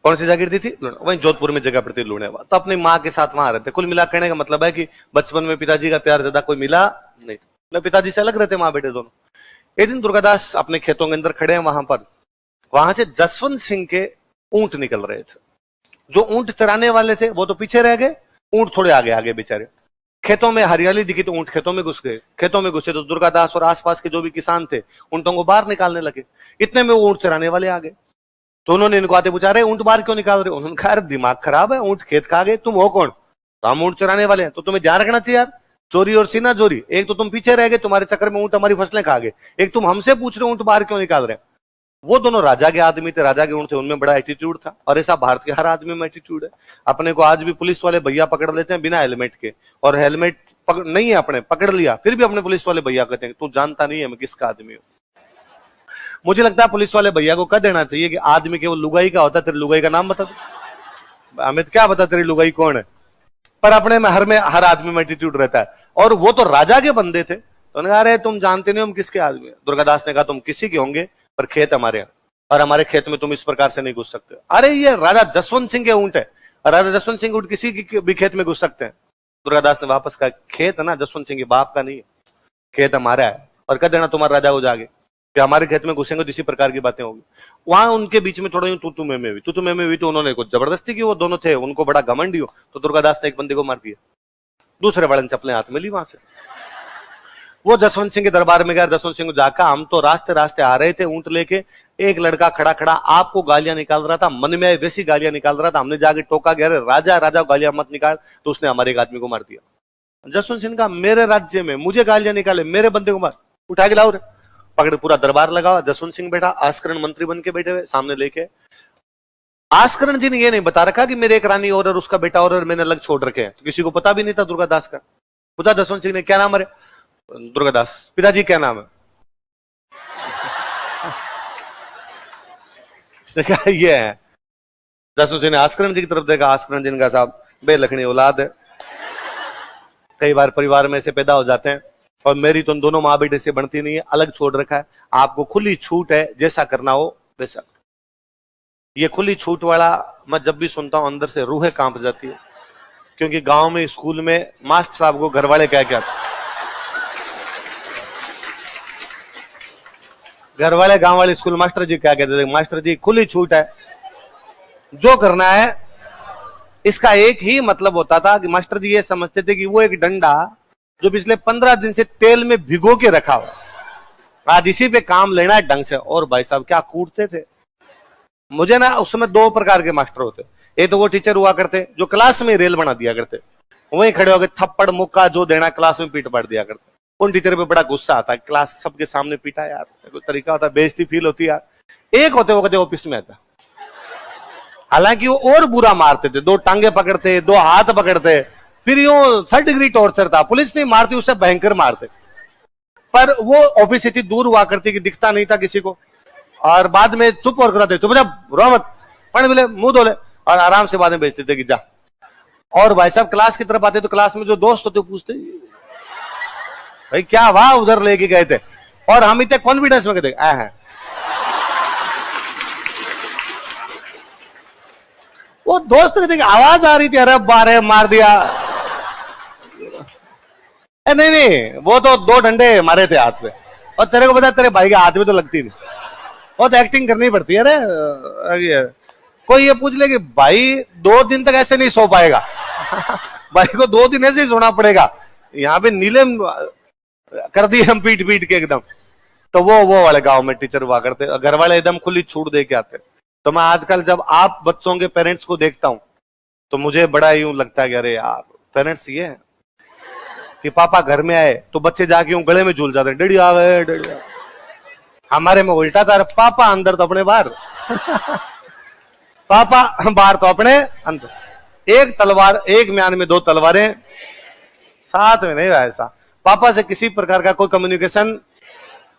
कौन सी जगह थी वहीं जोधपुर में जगह पड़ती लुणेवा। तो अपनी माँ के साथ वहां रहते। कुल मिला कहने का मतलब है कि बचपन में पिताजी का प्यार ज्यादा कोई मिला नहीं, मैं पिताजी से अलग रहते माँ बेटे दोनों। एक दिन दुर्गादास अपने खेतों के अंदर खड़े हैं वहां पर, वहां से जसवंत सिंह के ऊंट निकल रहे थे। जो ऊंट चराने वाले थे वो तो पीछे रह गए, ऊंट थोड़े आगे आगे बेचारे। खेतों में हरियाली दिखी तो ऊंट खेतों में घुस गए। खेतों में घुसे तो दुर्गादास और आसपास के जो भी किसान थे ऊंटों को बाहर निकालने लगे। इतने में वो ऊंट चराने वाले आ गए। तो उन्होंने इनको आते पूछा, रहे ऊंट बाहर क्यों निकाल रहे हो? उन्होंने कहा दिमाग खराब है, ऊंट खेत खा गए, तुम हो कौन? तो हम ऊंट चराने वाले हैं। तो तुम्हें ध्यान रखना चाहिए यार, चोरी और सीना चोरी। एक तो तुम पीछे रह गए, तुम्हारे चक्कर में ऊंट हमारी फसलें खा गए, एक तुम हमसे पूछ रहे हो ऊंट बाहर क्यों निकाल रहे हैं। वो दोनों राजा के आदमी थे, राजा के ऊंट थे, उनमें बड़ा एटीट्यूड था। और ऐसा भारत के हर आदमी में एटीट्यूड है। अपने को आज भी पुलिस वाले भैया पकड़ लेते हैं बिना हेलमेट के, और हेलमेट नहीं है अपने, पकड़ लिया फिर भी अपने पुलिस वाले भैया कहते हैं तू जानता नहीं है मैं किसका आदमी हूं। मुझे लगता है पुलिस वाले भैया को कह देना चाहिए कि आदमी केवल लुगाई का होता है, तेरी लुगाई का नाम बता दो, हमें तो क्या बता तेरी लुगाई कौन है। पर अपने में हर आदमी में एटीट्यूड रहता है। और वो तो राजा के बंदे थे, तो उन्होंने कहा अरे तुम जानते नहीं हम किसके आदमी हैं। दुर्गादास ने कहा तुम किसी के होंगे पर खेत हमारे हैं, और हमारे खेत में तुम इस प्रकार से नहीं घुस सकते। अरे ये राजा जसवंत सिंह के ऊंट है, राजा जसवंत सिंह ऊंट किसी की भी खेत में घुस सकते हैं। दुर्गादास ने वापस कहा खेत है ना जसवंत सिंह के बाप का नहीं है, खेत हमारा है, और कह देना तुम्हारा राजा हो जागे कि हमारे खेत में घुसेंगे तो इसी प्रकार की बातें होगी। वहां उनके बीच में थोड़ा तू में हुई, तू में हुई, तो उन्होंने कुछ जबरदस्ती की। वो दोनों थे, उनको बड़ा घमंड हो, तो दुर्गादास ने एक बंदे को मार दिया, दूसरे वाले ने चप्पलें हाथ में ली। वहां से वो जसवंत सिंह के दरबार में गया। जसवंत सिंह को जाकर हम तो रास्ते रास्ते आ रहे थे ऊंट लेके, एक लड़का खड़ा खड़ा आपको गालियां निकाल रहा था, मन में वैसी गालियां निकाल रहा था, हमने जाके टोका गया राजा राजा गालियां मत निकाल, तो उसने हमारे एक आदमी को मार दिया। जसवंत सिंह का मेरे राज्य में मुझे गालियां निकाले, मेरे बंदे को मार, उठा के लाओ रे। पकड़ पूरा दरबार लगा, जसवंत सिंह बैठा, आस्करण मंत्री बन के बैठे हुए सामने लेके। आस्करण जी ने ये नहीं बता रखा कि मेरे एक रानी और उसका बेटा और मैंने अलग छोड़ रखे हैं, तो किसी को पता भी नहीं था दुर्गादास का। पूछा जसवंत सिंह ने क्या नाम है? दुर्गादास। पिताजी क्या नाम है? ये है। जसवंत सिंह ने आस्करण जी की तरफ देखा। आस्करण जी ने कहा साहब बेलखनी औलाद है, कई बार परिवार में से पैदा हो जाते हैं, और मेरी तो दोनों माँ बेटे से बनती नहीं है, अलग छोड़ रखा है, आपको खुली छूट है, जैसा करना हो वैसा। ये खुली छूट वाला मैं जब भी सुनता हूं अंदर से रूहें कांप जाती है, क्योंकि गांव में स्कूल में मास्टर साहब को घर वाले क्या क्या, घर वाले गांव वाले स्कूल मास्टर जी क्या कहते थे, मास्टर जी खुली छूट है, जो करना है। इसका एक ही मतलब होता था कि मास्टर जी ये समझते थे कि वो एक डंडा जो पिछले 15 दिन से तेल में भिगो के रखा हुआ, आज इसी पे काम लेना है ढंग से। और भाई साहब क्या कूटते थे मुझे ना। उस समय दो प्रकार के मास्टर होते, एक तो वो टीचर हुआ करते जो क्लास में रेल बना दिया करते, वहीं खड़े होकर थप्पड़ मुक्का जो देना क्लास में पीट पड़ दिया करते। उन टीचर पे बड़ा गुस्सा आता है, क्लास सबके सामने पीटा यार, कोई तरीका होता है, बेइज्जती फील होती है यार। एक होते वो कहते ऑफिस में आता, हालांकि वो और बुरा मारते थे, दो टांगे पकड़ते, दो हाथ पकड़ते, फिर यूं 3rd डिग्री टॉर्चर था, पुलिस नहीं मारती उससे भयंकर मारते। पर वो ऑफिस इतनी दूर हुआ करती कि दिखता नहीं था किसी को, और बाद में चुप और कराते, चुप जा रो मत, पढ़ मिले मुंह धोले, और आराम से बाद में भेजते थे कि जा। और भाई साहब क्लास की तरफ आते तो क्लास में जो दोस्त होते पूछते भाई क्या वाह उधर लेके गए थे, और हम इतने कॉन्फिडेंस में कहते हैं। वो दोस्त कहते आवाज आ रही थी, अरे बारे मार दिया। नहीं नहीं वो तो 2 डंडे मारे थे हाथ पे, और तेरे को पता तेरे भाई के हाथ में तो लगती नहीं, और तो एक्टिंग करनी पड़ती है। अरे कोई ये पूछ ले कि भाई 2 दिन तक ऐसे नहीं सो पाएगा भाई को 2 दिन ऐसे ही सोना पड़ेगा, यहाँ पे नीले कर दिए हम पीट पीट के एकदम। तो वो वाले गांव में टीचर हुआ करते, घर वाले एकदम खुली छूट दे के आते। तो मैं आजकल जब आप बच्चों के पेरेंट्स को देखता हूं तो मुझे बड़ा यूं लगता है कि अरे यार पेरेंट्स ये है कि पापा घर में आए तो बच्चे जाके यूं गले में झूल जाते हैं, डैडी आ गए डैडी। हमारे में उल्टा था, पापा अंदर तो अपने बाहर पापा बाहर तो अपने अंदर। एक तलवार, एक म्यान में 2 तलवारें साथ में नहीं, ऐसा पापा से किसी प्रकार का कोई कम्युनिकेशन,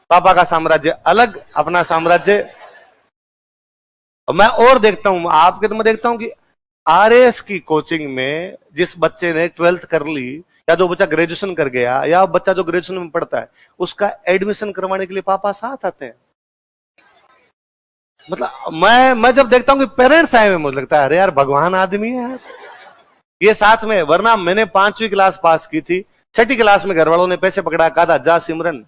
पापा का साम्राज्य अलग, अपना साम्राज्य। मैं और देखता हूं, आपके तो मैं देखता हूं कि आरएएस की कोचिंग में जिस बच्चे ने 12th कर ली, या जो बच्चा ग्रेजुएशन कर गया, या बच्चा जो ग्रेजुएशन में पढ़ता है, उसका एडमिशन करवाने के लिए पापा साथ आते हैं। मतलब मैं जब देखता हूँ कि पेरेंट्स आए हुए, मुझे लगता है अरे यार भगवान आदमी है यार ये साथ में। वरना मैंने 5वीं क्लास पास की थी, 6ठी क्लास में घर वालों ने पैसे पकड़ा, कहा था जा सिमरन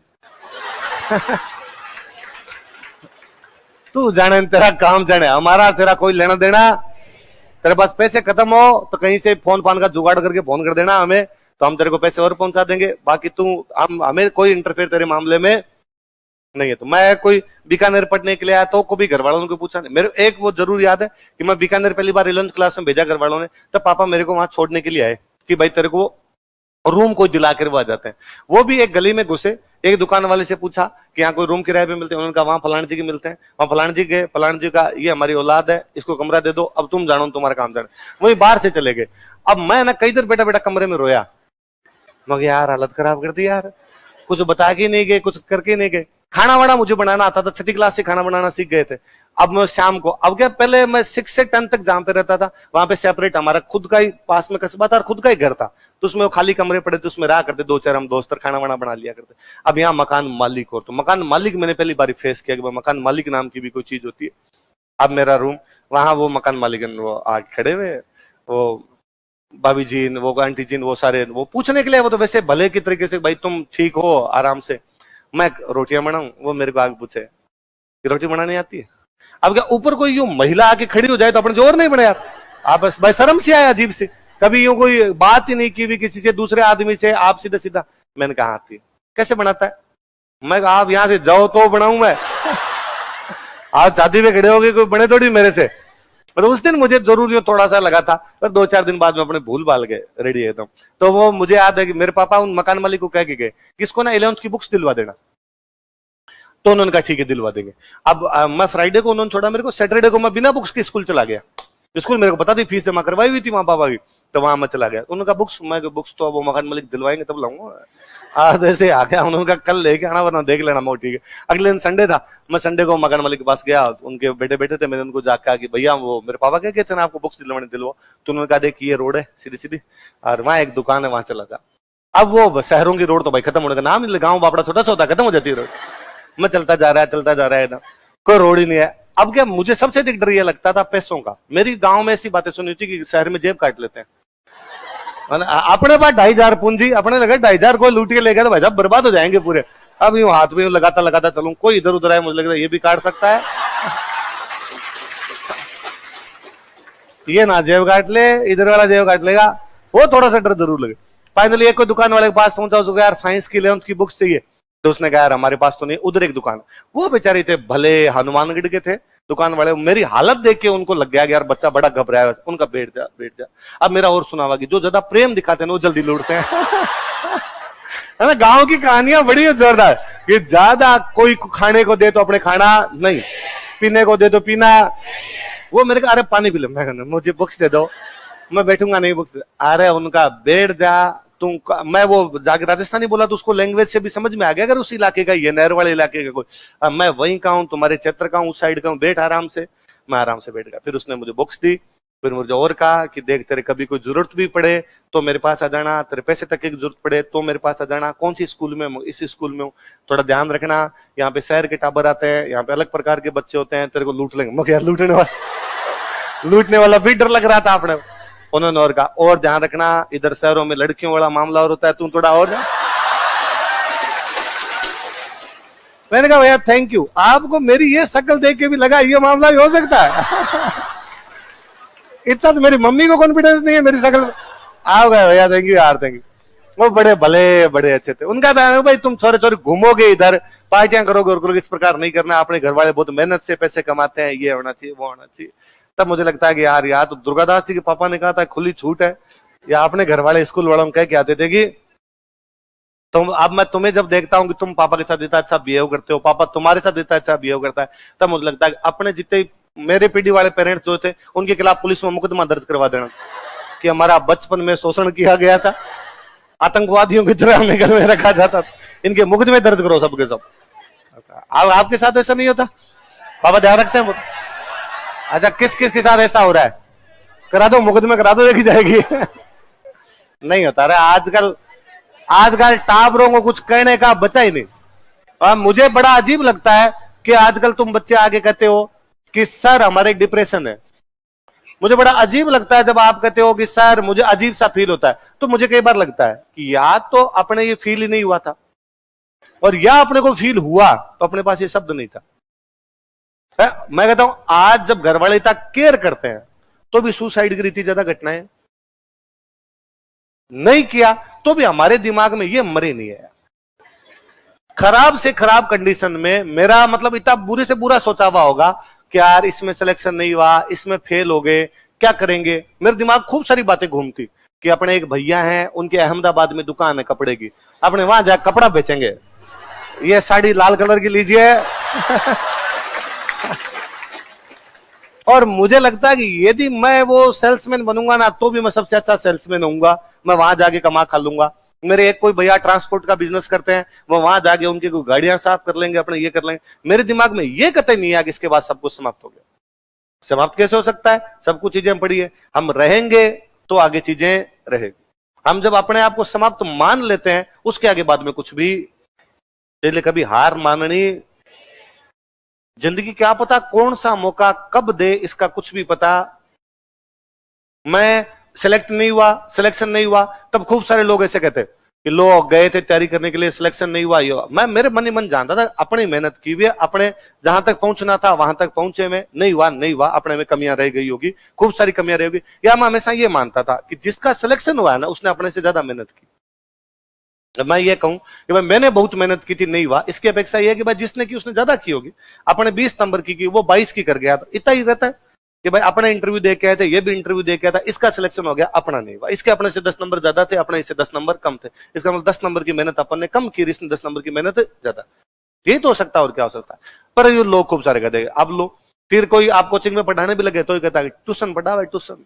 तू जाने तेरा काम जाने, हमारा तेरा कोई लेना देना, तेरे पास पैसे खत्म हो तो कहीं से फोन फान का जुगाड़ करके फोन कर देना हमें, तो हम तेरे को पैसे और पहुंचा देंगे, बाकी तू हमें कोई इंटरफेयर तेरे मामले में नहीं है। तो मैं कोई बीकानेर पढ़ने के लिए आया तो को भी घर वालों को पूछा नहीं। मेरे एक वो जरूर याद है कि मैं बीकानेर पहली बार 11th क्लास में भेजा घर वालों ने, तब पापा मेरे को वहां छोड़ने के लिए आए कि भाई तेरे को रूम कोई दिला कर आ जाते हैं। वो भी एक गली में घुसे, एक दुकान वाले से पूछा कि यहाँ कोई रूम किराए पे मिलते हैं, उन्होंने कहा वहां फलान जी के मिलते हैं। वहां फलान जी गए, फलान जी का ये हमारी औलाद है, इसको कमरा दे दो, अब तुम जानो तुम्हारा काम जाने। वही बाहर से चले गए। अब मैं ना कई देर बेटा बेटा कमरे में रोया, मगर यार हालत खराब कर दी यार, कुछ बता के नहीं गए, कुछ करके नहीं गए। खाना वाना मुझे बनाना आता था, 6ठी क्लास से खाना बनाना सीख गए थे। अब मैं शाम को, अब क्या पहले मैं 6 से 10 तक जहां पे रहता था वहां पे सेपरेट हमारा खुद का ही पास में कस्बा था और खुद का ही घर था, तो उसमें वो खाली कमरे पड़े थे, उसमें रहा करते 2-4 हम दोस्त, खाना वाना बना लिया करते। अब यहाँ मकान मालिक, और तो मकान मालिक मैंने पहली बार फेस किया कि मकान मालिक नाम की भी कोई चीज होती है। अब मेरा रूम वहां, वो मकान मालिक वो आगे खड़े हुए, वो भाभी जी वो आंटी जी वो सारे वो पूछने के लिए, वो तो वैसे भले की तरीके से भाई तुम ठीक हो आराम से, मैं रोटियां बनाऊं, वो मेरे को आगे पूछे कि रोटी बनानी आती है। अब क्या ऊपर कोई यूं महिला आके खड़ी हो जाए तो अपन जोर नहीं बने यार, आप बस भाई शर्म से आया अजीब से, कभी यूं कोई बात ही नहीं की भी किसी से, दूसरे आदमी से, आप सीधा सीधा। मैंने कहा आती है, कैसे बनाता है? मैं कहा आप यहां से जाओ तो बनाऊं मैं आप शादी में खड़े हो गए, कोई बने थोड़ी मेरे से। पर उस दिन मुझे जरूर यूं थोड़ा सा लगा था, पर 2-4 दिन बाद में अपने भूल भाल गए रेडी एकदम। तो वो मुझे याद है कि मेरे पापा उन मकान मालिक को कह के गए कि इसको ना 11th की बुक्स दिलवा देना, तो उन्होंने कहा ठीक है दिलवा देंगे। अब मैं फ्राइडे को उन्होंने छोड़ा मेरे को, सैटरडे को मैं बिना बुक्स के स्कूल चला गया। स्कूल मेरे को पता थी, फीस जमा करवाई हुई थी वहां पापा की, तो वहां मैं चला गया। उन्होंने कहा बुक्स, मैं बुक्स तो वो मकान मालिक दिलवाएंगे तब लाऊंगा। आज ऐसे आ गया, उन्होंने कहा कल लेके आना वरना देख लेना। मैं ठीक है। अगले दिन संडे था, मैं संडे को मकान मालिक के पास गया, उनके बेटे बैठे थे, मैंने उनको जाकर कहा कि भैया वो मेरे पापा क्या कहते हैं आपको बुक्स दिलवाने, दिलवा। तो उन्होंने कहा देख ये रोड है सीधी सीधी और वहां एक दुकान है, वहां चला जा। अब वो शहरों की रोड तो भाई खत्म होने का नाम, गाँव बापड़ा छोटा सा होता, खत्म हो जाती है रोड। मैं चलता जा रहा है ना, कोई रोड ही नहीं है। अब क्या मुझे सबसे अधिक डर ये लगता था पैसों का। मेरी गांव में ऐसी बातें सुनी थी कि शहर में जेब काट लेते हैं, अपने पास 2,500 पूंजी, अपने लगे 2,500 को लूट के ले गए तो भाई साहब बर्बाद हो जाएंगे पूरे। अब यूं हाथ में लगाता लगाता चलूं, कोई इधर उधर आए, मुझे लगता है ये भी काट सकता है, ये ना जेब काट ले, इधर वाला जेब काट लेगा, वो थोड़ा सा डर जरूर लगे। फाइनली एक कोई दुकान वाले के पास पहुंचा, उसको यार साइंस की 11th की बुक्स चाहिए, तो उसने कहा यार हमारे पास तो नहीं। उधर एक दुकान, वो बेचारे थे भले हनुमानगढ़ के थे दुकान वाले, मेरी हालत देख के उनको लग गया कि यार बच्चा बड़ा घबराया है, उनका बैठ जा बैठ जा। अब मेरा और सुनावा कि जो ज्यादा प्रेम दिखाते हैं वो जल्दी लूटते हैं है ना। गांव की कहानियां बड़ी जोरदार कि ज्यादा कोई खाने को दे तो अपने खाना नहीं, पीने को दे तो पीना। वो मेरे को अरे पानी पी ले, मैं मुझे बुक्स दे दो, मैं बैठूंगा नहीं बुक्स। अरे उनका बैठ जा तुम, मैं वो जाके राजस्थानी बोला तो उसको लैंग्वेज से भी समझ में आ गया अगर उस इलाके का, ये नहर वाले इलाके का कोई। मैं वहीं का हूं, तुम्हारे क्षेत्र का हूं, उस साइड का हूं, बैठ आराम से। मैं आराम से बैठ गया। फिर उसने मुझे बुक्स दी, फिर मुझे और कहा कि देख तेरे कभी कोई जरूरत भी पड़े तो मेरे पास आ जाना, तेरे पैसे तक की जरूरत पड़े तो मेरे पास आ जाना। कौन सी स्कूल में? इस स्कूल में हूँ, थोड़ा ध्यान रखना, यहाँ पे शहर के टाबर आते हैं, यहाँ पे अलग प्रकार के बच्चे होते हैं, तेरे को लूट लेंगे। मैं यार लूटने वाला भी डर लग रहा था अपने। उन्होंने और कहा और ध्यान रखना, इधर शहरों में लड़कियों वाला मामला और होता है, तुम थोड़ा और। मैंने कहा भैया थैंक यू, आपको मेरी ये शक्ल देख के भी लगा ये मामला भी हो सकता है इतना तो मेरी मम्मी को कॉन्फिडेंस नहीं है मेरी शक्ल। आओ गए भैया, थैंक यू यार, थैंक यू। वो बड़े भले बड़े अच्छे थे। उनका था भाई तुम छोरे छोरे घूमोगे इधर, पार्टियां करोगे और करोगे, इस प्रकार नहीं करना, अपने घर वाले बहुत मेहनत से पैसे कमाते हैं, ये होना चाहिए वो होना चाहिए। तब मुझे लगता है कि यार या तो दुर्गादास जी के पापा ने कहा था खुली छूट है, या अपने घर वाले स्कूल वालों कह के आते थे कि तुम, अब मैं तुम्हें जब देखता हूं कि तुम पापा के साथ इतना अच्छा बिहेव करते हो, पापा तुम्हारे साथ इतना अच्छा बिहेव करता है, तब मुझे लगता है कि अपने जितने मेरे पीढ़ी वाले पेरेंट्स जो थे उनके खिलाफ पुलिस में मुकदमा दर्ज करवा देना कि हमारा बचपन में शोषण किया गया था, आतंकवादियों की तरह हमें घर में रखा जाता, इनके मुकदमे दर्ज करो सबके सब। अब आपके साथ ऐसा नहीं होता? पापा ध्यान रखते हैं? अच्छा किस किस के साथ ऐसा हो रहा है? करा दो मुकदमे, करा दो, देखी जाएगी नहीं होता। अरे आजकल टाबरों को कुछ कहने का बचा ही नहीं। और मुझे बड़ा अजीब लगता है कि आजकल तुम बच्चे आगे कहते हो कि सर हमारे एक डिप्रेशन है। मुझे बड़ा अजीब लगता है जब आप कहते हो कि सर मुझे अजीब सा फील होता है, तो मुझे कई बार लगता है कि या तो अपने ये फील ही नहीं हुआ था, और या अपने को फील हुआ तो अपने पास ये शब्द नहीं था। मैं कहता हूं आज जब घर वाले इतना केयर करते हैं तो भी सुसाइड की इतनी ज्यादा घटनाएं नहीं किया तो भी हमारे दिमाग में ये मरे नहीं है। खराब से खराब कंडीशन में मेरा मतलब इतना बुरे से बुरा सोचा हुआ होगा कि यार इसमें सिलेक्शन नहीं हुआ, इसमें फेल हो गए, क्या करेंगे। मेरे दिमाग खूब सारी बातें घूमती कि अपने एक भैया हैं, उनके अहमदाबाद में दुकान है कपड़े की, अपने वहां जाकर कपड़ा बेचेंगे, ये साड़ी लाल कलर की लीजिए। और मुझे लगता है कि यदि मैं वो सेल्समैन बनूंगा ना तो भी मैं सबसे अच्छा सेल्समैन होऊंगा, मैं वहां जाके कमा खा लूंगा। मेरे एक कोई भैया ट्रांसपोर्ट का बिजनेस करते हैं, वो वहां जाके उनकी कोई गाड़ियां साफ कर लेंगे, अपने ये कर लेंगे। मेरे दिमाग में ये कतई नहीं है कि इसके बाद सब कुछ समाप्त हो गया। समाप्त कैसे हो सकता है? सब कुछ चीजें पड़ी है, हम रहेंगे तो आगे चीजें रहेगी। हम जब अपने आप को समाप्त मान लेते हैं उसके आगे बाद में कुछ भी, इसलिए कभी हार माननी, जिंदगी क्या पता कौन सा मौका कब दे, इसका कुछ भी पता। मैं सिलेक्ट नहीं हुआ, सिलेक्शन नहीं हुआ, तब खूब सारे लोग ऐसे कहते कि लोग गए थे तैयारी करने के लिए, सिलेक्शन नहीं हुआ, ये हुआ। मैं मेरे मन ही मन जानता था अपनी मेहनत की हुई, अपने जहां तक पहुंचना था वहां तक पहुंचे में, नहीं हुआ नहीं हुआ, अपने में कमियां रह गई होगी, खूब सारी कमियां रह होगी। या मैं हमेशा ये मानता था कि जिसका सिलेक्शन हुआ है ना उसने अपने से ज्यादा मेहनत की। मैं ये कहूं कि भाई मैंने बहुत मेहनत की थी, नहीं हुआ, इसकी अपेक्षा यह है कि भाई जिसने की उसने ज्यादा की होगी। अपने 20 नंबर की वो 22 की कर गया, तो इतना ही रहता है कि भाई अपना इंटरव्यू दे के आए थे, ये भी इंटरव्यू दे के आया था, इसका सिलेक्शन हो गया, अपना नहीं हुआ। इसके अपने से 10 नंबर ज्यादा थे, अपने इससे 10 नंबर कम थे, इसका मतलब 10 नंबर की मेहनत अपन ने कम की, इसने 10 नंबर की मेहनत ज्यादा। यही तो हो सकता है, और क्या हो सकता है। पर ये लोग खूब सारे कहते हैं। अब लो फिर कोई आप कोचिंग में पढ़ाने भी लगे तो कहता है ट्यूशन पढ़ा भाई, ट्यूशन।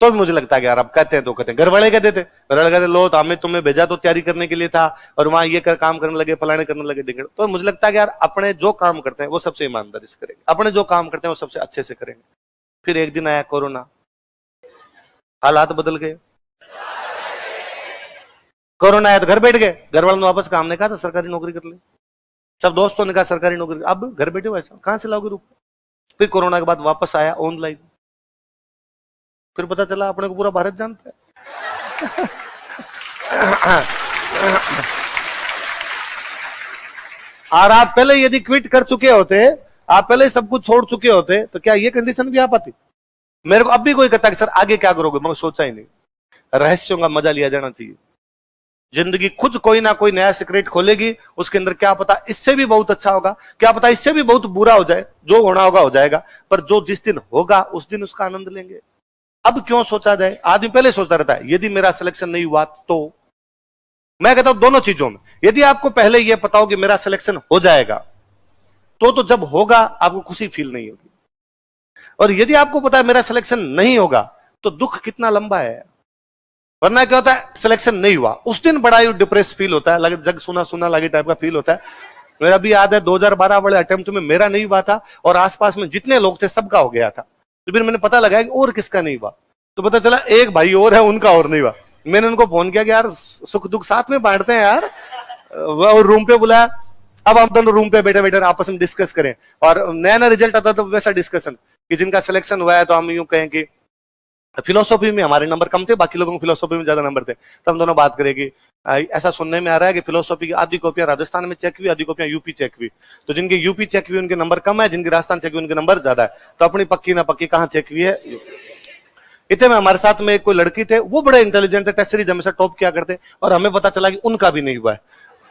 तो भी मुझे लगता है कि यार अब कहते हैं तो कहते हैं, घर वाले कहते थे, घर वाले कहते लो तो हमें तुम्हें भेजा तो तैयारी करने के लिए था, और वहां ये काम करने लगे, फलाने करने लगे, डिगड़। तो मुझे लगता है कि यार अपने जो काम करते हैं वो सबसे ईमानदारी से करेंगे, अपने जो काम करते हैं वो सबसे अच्छे से करेंगे। फिर एक दिन आया कोरोना, हालात बदल गए। कोरोना आया तो घर बैठ गए, घर वालों ने वापस काम ने कहा था सरकारी नौकरी कर ले, सब दोस्तों ने कहा सरकारी नौकरी, अब घर बैठे हो, ऐसा कहां से लाओगे रुपये। फिर कोरोना के बाद वापस आया ऑनलाइन, फिर पता चला अपने को पूरा भारत जानता है। और आप पहले यदि क्विट कर चुके होते, आप पहले सब कुछ छोड़ चुके होते, तो क्या ये कंडीशन भी आ पाती। मेरे को अब भी कोई कहता कि सर आगे क्या करोगे, मैं सोचा ही नहीं। रहस्यों का मजा लिया जाना चाहिए। जिंदगी खुद कोई ना कोई नया सीक्रेट खोलेगी, उसके अंदर क्या पता इससे भी बहुत अच्छा होगा, क्या पता इससे भी बहुत बुरा हो जाए। जो होना होगा हो जाएगा, पर जो जिस दिन होगा उस दिन उसका आनंद लेंगे। अब क्यों सोचा जाए, आदमी पहले सोचता रहता है यदि मेरा सिलेक्शन नहीं हुआ तो। मैं कहता हूं दोनों चीजों में, यदि आपको पहले यह पता हो कि मेरा सिलेक्शन हो जाएगा तो जब होगा आपको खुशी फील नहीं होगी, और यदि आपको पता है मेरा सिलेक्शन नहीं होगा तो दुख कितना लंबा है। वरना क्या होता है, सिलेक्शन नहीं हुआ उस दिन बड़ा ही डिप्रेस फील होता है, जग सुना सुना लगे टाइप का फील होता है। मेरा भी याद है 2012 वाले अटेम्प्ट में मेरा नहीं हुआ था, और आसपास में जितने लोग थे सबका हो गया था। तो फिर मैंने पता लगाया कि और किसका नहीं हुआ, तो पता चला एक भाई और है उनका और नहीं हुआ। मैंने उनको फोन किया कि यार सुख दुख साथ में बांटते हैं यार, और रूम पे बुलाया। अब हम दोनों रूम पे बैठे बैठे आपस में डिस्कस करें, और नया नया रिजल्ट आता तो वैसा डिस्कशन कि जिनका सिलेक्शन हुआ है तो हम यूं कहें कि फिलोसॉफी में हमारे नंबर कम थे, बाकी लोगों को फिलोसॉफी में ज्यादा नंबर थे। तो हम दोनों बात करेंगे, ऐसा सुनने में आ रहा है कि फिलोसॉफी की आधी कॉपियां राजस्थान में चेक हुई, आधी कॉपियां यूपी चेक हुई। तो जिनके यूपी चेक हुई उनके नंबर कम है, जिनके राजस्थान चेक हुई उनके नंबर ज्यादा है। तो अपनी पक्की ना पक्की कहां चेक हुई है। इतने में हमारे साथ में कोई लड़की थे, वो बड़े इंटेलिजेंट थे, टेस्ट सीरीज हमेशा टॉप किया करते, और हमें पता चला कि उनका भी नहीं हुआ है।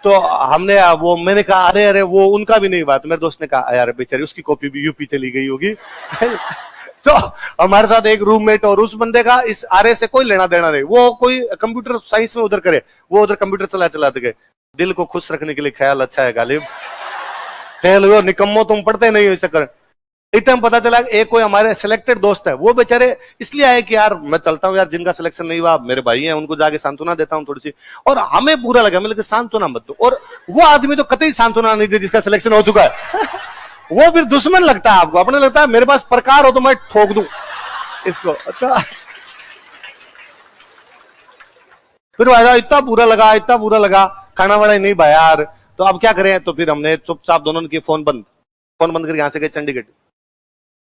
तो हमने मैंने कहा अरे अरे वो उनका भी नहीं हुआ। तो मेरे दोस्त ने कहा यार बेचारी उसकी कॉपी भी यूपी चली गई होगी। तो हमारे साथ एक रूममेट, और उस बंदे का इस आरे से कोई लेना देना नहीं, वो कोई कंप्यूटर साइंस में उधर करे, वो उधर कंप्यूटर चलाते गए। दिल को खुश रखने के लिए ख्याल अच्छा है गालिब, फेल हुए निकम्मो तुम पढ़ते नहीं हो ऐसा कर। इतने में पता चला एक कोई हमारे सिलेक्टेड दोस्त है, वो बेचारे इसलिए आए कि यार मैं चलता हूँ यार, जिनका सिलेक्शन नहीं हुआ मेरे भाई हैं, उनको जाके सांत्वना देता हूँ थोड़ी सी। और हमें बुरा लगा, मैं लगा सांत्वना मत दो, और वो आदमी तो कतई सांत्वना नहीं दे जिसका सिलेक्शन हो चुका है। वो फिर दुश्मन लगता है आपको, अपने लगता है मेरे पास प्रकार हो तो मैं ठोक दूं इसको। अच्छा फिर भाई इतना बुरा लगा, खाना वाना नहीं भाई यार, तो अब क्या करें। तो फिर हमने चुपचाप दोनों ने किए फोन बंद, फोन बंद करके यहाँ से गए चंडीगढ़।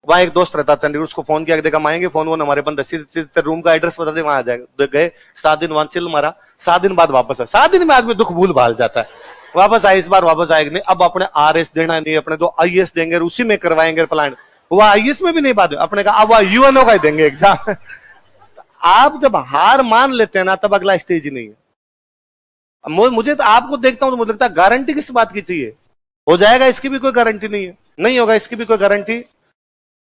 वहां एक दोस्त रहता चंडीगढ़, उसको फोन किया, देखा आएंगे, फोन वो हमारे बंद, सीधे रूम का एड्रेस बता दे, वहां आ जाएगा। गए 7 दिन वहां चिल मारा, 7 दिन बाद वापस आए। 7 दिन में आदमी दुख भूल भाल जाता है। वापस आए, इस बार वापस आएगा नहीं, अब अपने RS देना नहीं, अपने तो IAS देंगे, उसी में करवाएंगे प्लान। वो IAS में भी नहीं बात, अपने कहा अब UNO का ही देंगे एग्जाम। आप जब हार मान लेते हैं ना, तब अगला स्टेज ही नहीं है। मुझे तो आपको देखता हूं तो मुझे लगता है गारंटी किस बात की चाहिए, हो जाएगा इसकी भी कोई गारंटी नहीं है, नहीं होगा इसकी भी कोई गारंटी।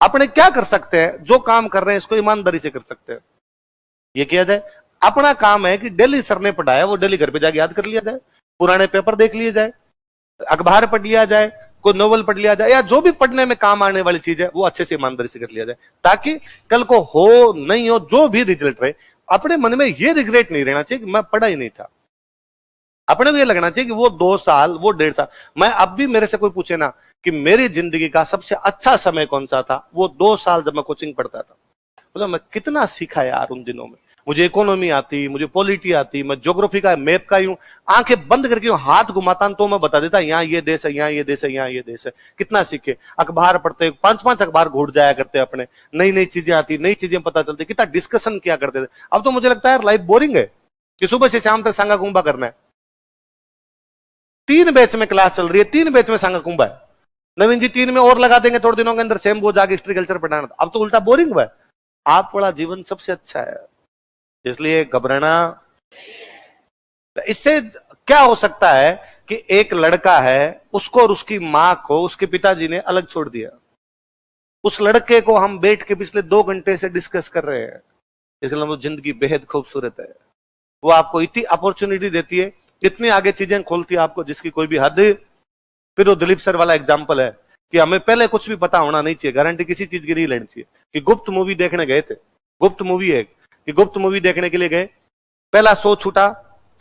अपने क्या कर सकते हैं, जो काम कर रहे हैं इसको ईमानदारी से कर सकते हैं, ये किया जाए। अपना काम है कि डेली सर ने पढ़ाया वो डेली घर पे जाके याद कर लिया जाए, पुराने पेपर देख लिए जाए, अखबार पढ़ लिया जाए, कोई नोवेल पढ़ लिया जाए, या जो भी पढ़ने में काम आने वाली चीज है वो अच्छे से ईमानदारी से कर लिया जाए, ताकि कल को हो नहीं हो जो भी रिजल्ट रहे, अपने मन में ये रिग्रेट नहीं रहना चाहिए कि मैं पढ़ा ही नहीं था। अपने को ये लगना चाहिए कि वो 2 साल, वो 1.5 साल, मैं अब भी, मेरे से कोई पूछे ना कि मेरी जिंदगी का सबसे अच्छा समय कौन सा था, वो 2 साल जब मैं कोचिंग पढ़ता था। मतलब मैं कितना सीखा यार उन दिनों में। मुझे इकोनॉमी आती, मुझे पॉलिटी आती, मैं ज्योग्राफी का मैप का यूं आंखें बंद करके यूं हाथ घुमाता तो मैं बता देता यहाँ ये देश है, यहाँ ये देश है, यहाँ ये देश है। कितना सीखे, अखबार पढ़ते, 5-5 अखबार घूट जाया करते अपने, नई नई चीजें आती, नई चीजें पता चलती, कितना डिस्कशन किया करते थे। अब तो मुझे लगता है लाइफ बोरिंग है कि सुबह से शाम तक सांगा कुंभा करना है। 3 बैच में क्लास चल रही है, 3 बैच में सांगा कुंभा है। नवीन जी 3 में और लगा देंगे थोड़े दिनों के अंदर, सेम वो जाके हिस्ट्री कल्चर पढ़ाना। अब तो उल्टा बोरिंग हुआ है। आप वाला जीवन सबसे अच्छा है, इसलिए घबराना। इससे क्या हो सकता है कि एक लड़का है, उसको और उसकी मां को उसके पिताजी ने अलग छोड़ दिया, उस लड़के को हम बैठ के पिछले 2 घंटे से डिस्कस कर रहे हैं, इसलिए वो जिंदगी बेहद खूबसूरत है। वो आपको इतनी अपॉर्चुनिटी देती है, इतनी आगे चीजें खोलती है आपको जिसकी कोई भी हद। फिर वो दिलीप सर वाला एग्जाम्पल है कि हमें पहले कुछ भी पता होना नहीं चाहिए, गारंटी किसी चीज की नहीं लेनी चाहिए। कि गुप्त मूवी देखने गए थे, गुप्त मूवी है कि गुप्त मूवी देखने के लिए गए, पहला शो छूटा,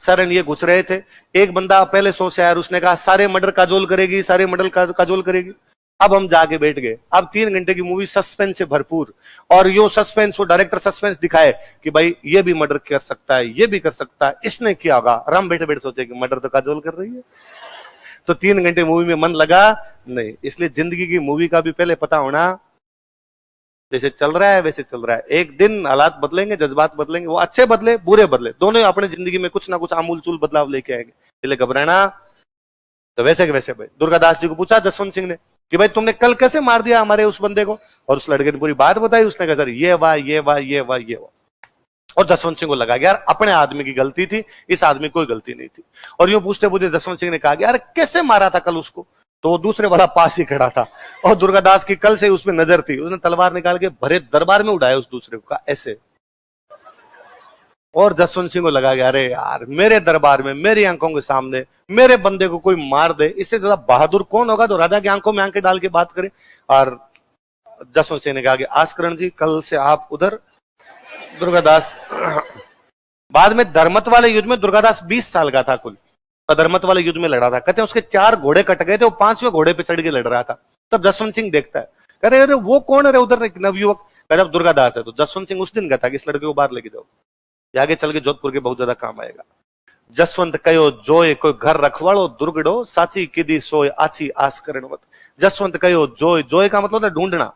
सर ये घुस रहे थे, एक बंदा पहले शो से आया, उसने कहा सारे मर्डर काजोल करेगी, सारे मर्डर काजोल करेगी। अब हम जाके बैठ गए, अब 3 घंटे की मूवी सस्पेंस से भरपूर, और यो सस्पेंस, वो डायरेक्टर सस्पेंस दिखाए कि भाई ये भी मर्डर कर सकता है, ये भी कर सकता है, इसने किया होगा। और हम बैठे बैठे सोचे कि मर्डर तो काजोल कर रही है। तो 3 घंटे मूवी में मन लगा नहीं। इसलिए जिंदगी की मूवी का भी पहले पता होना, जैसे चल रहा है वैसे चल रहा है। एक दिन हालात बदलेंगे, जज्बात बदलेंगे, वो अच्छे बदले बुरे बदले, दोनों अपने जिंदगी में कुछ ना कुछ आमूल चूल बदलाव लेके आएंगे। इसलिए घबराना तो वैसे के वैसे। भाई दुर्गादास जी को पूछा जसवंत सिंह ने कि भाई तुमने कल कैसे मार दिया हमारे उस बंदे को, और उस लड़के ने पूरी बात बताई। उसने कहा सर ये वाह ये वाह ये वाह ये वाह। और जसवंत सिंह को लगा यार अपने आदमी की गलती थी, इस आदमी की कोई गलती नहीं थी। और यूं पूछते पूछते जसवंत सिंह ने कहा यार कैसे मारा था कल उसको, तो दूसरे वाला पास ही खड़ा था, और दुर्गादास की कल से उसमें नजर थी, उसने तलवार निकाल के भरे दरबार में उड़ाया उस दूसरे को, कहा ऐसे। और जसवंत सिंह को लगा कि अरे यार मेरे दरबार में, मेरी आंखों के सामने मेरे बंदे को कोई मार दे, इससे ज्यादा बहादुर कौन होगा जो राजा की आंखों में आंखें डाल के बात करे। और जसवंत सिंह ने कहा कि आस्करण जी कल से आप उधर। दुर्गादास बाद में धर्मत वाले युद्ध में दुर्गादास 20 साल का था कुल, धर्मत वाले युद्ध में लड़ा था। कहते हैं उसके 4 घोड़े कट गए थे, वो 5वें घोड़े पे चढ़ के लड़ रहा था। तब जसवंत सिंह देखता है, कह रहे अरे वो कौन है उधर नवयुवक, जब दुर्गादास है। तो जसवंत सिंह उस दिन कहता कि इस लड़के को बाहर लेके जाओ, आगे चल के जोधपुर के बहुत ज्यादा काम आएगा। जसवंत कहो जोय कोई घर रखवाड़ो दुर्गड़ो, साची किदी सोय आची आस्करण मत। जसवंत कहो जोय, जोय का मतलब था ढूंढना।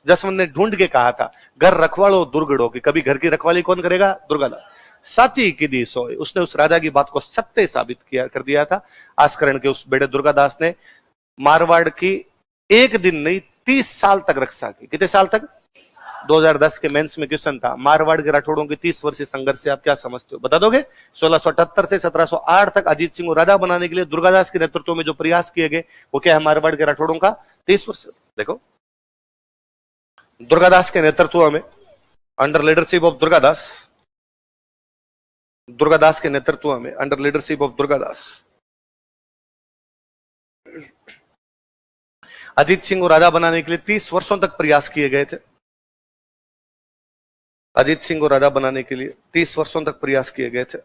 जसवंत ने ढूंढ के कहा था घर रखवाड़ो दुर्गड़ो, कि कभी घर की रखवाली कौन करेगा, दुर्गादास। साची किदी सोय, उसने उस राजा की बात को सत्य साबित किया कर दिया था। आस्करण के उस बेटे दुर्गादास ने मारवाड़ की 1 दिन नहीं 30 साल तक रक्षा की। कितने साल तक? 2010 के मेंस में क्वेश्चन था, मारवाड़ के राठौड़ों की 30 वर्षीय संघर्ष से आप क्या समझते हो, बता दोगे? 1678 से 1708 तक अजीत सिंह को राजा बनाने के लिए दुर्गादास के नेतृत्व में जो प्रयास किए गए वो क्या है, मारवाड़ के राठौड़ों का 30 वर्ष। देखो दुर्गादास के नेतृत्व में, under leadership of Durgadas, Durgadas के नेतृत्व में, under leadership of Durgadas, Ajit Singh को राजा बनाने के लिए 30 वर्षों तक प्रयास किए गए थे। अजीत सिंह को राजा बनाने के लिए 30 वर्षों तक प्रयास किए गए थे।